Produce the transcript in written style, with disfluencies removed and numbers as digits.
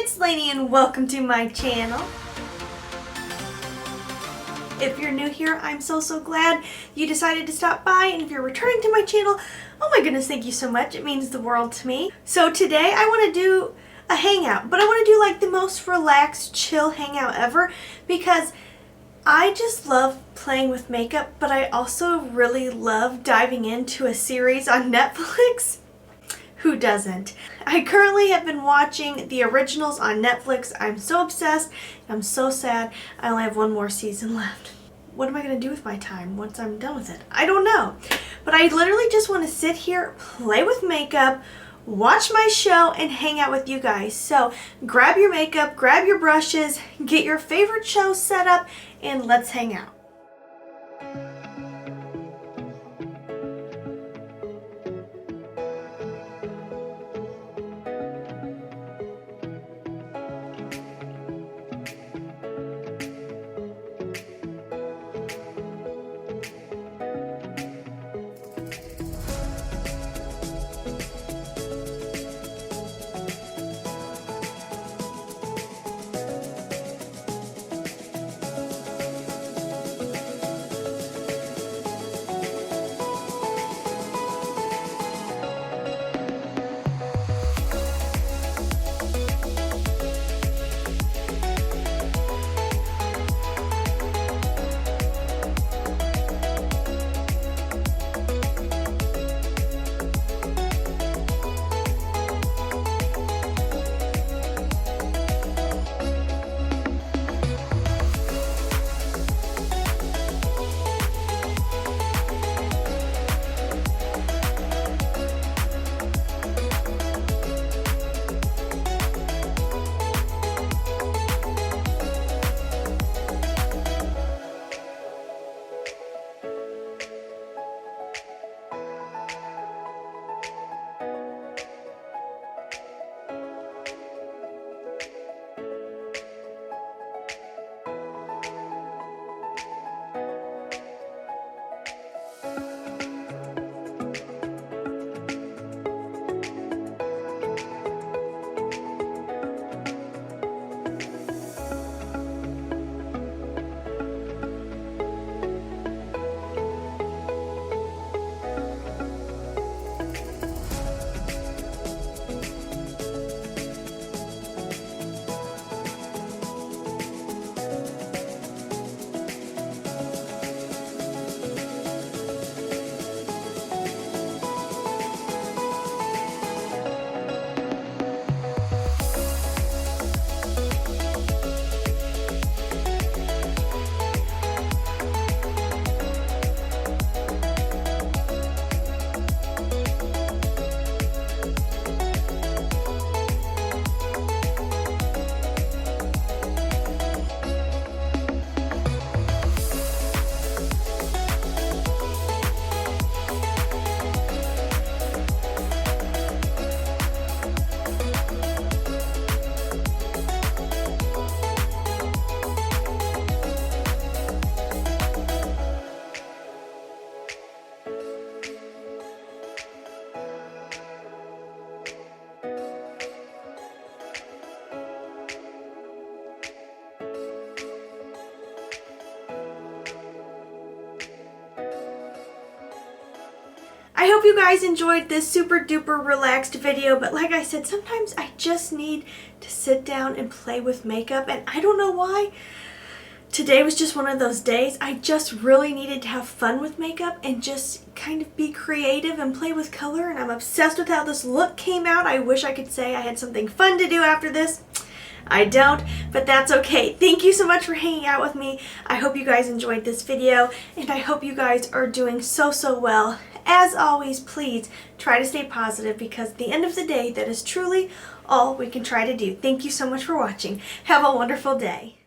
it's Laynie and welcome to my channel. If you're new here, I'm so glad you decided to stop by, and if you're returning to my channel, oh my goodness, thank you so much. It means the world to me. So today I want to do a hangout, but I want to do like the most relaxed, chill hangout ever because I just love playing with makeup, but I also really love diving into a series on Netflix. Who doesn't? I currently have been watching the originals on Netflix. I'm so obsessed. I'm so sad. I only have one more season left. What am I going to do with my time once I'm done with it? I don't know. But I literally just want to sit here, play with makeup, watch my show, and hang out with you guys. So grab your makeup, grab your brushes, get your favorite show set up, and let's hang out. I hope you guys enjoyed this super duper relaxed video, but like I said, sometimes I just need to sit down and play with makeup, and I don't know why. Today was just one of those days. I just really needed to have fun with makeup and just kind of be creative and play with color, and I'm obsessed with how this look came out. I wish I could say I had something fun to do after this. I don't, but that's okay. Thank you so much for hanging out with me. I hope you guys enjoyed this video, and I hope you guys are doing so well. As always, please try to stay positive because at the end of the day, that is truly all we can try to do. Thank you so much for watching. Have a wonderful day.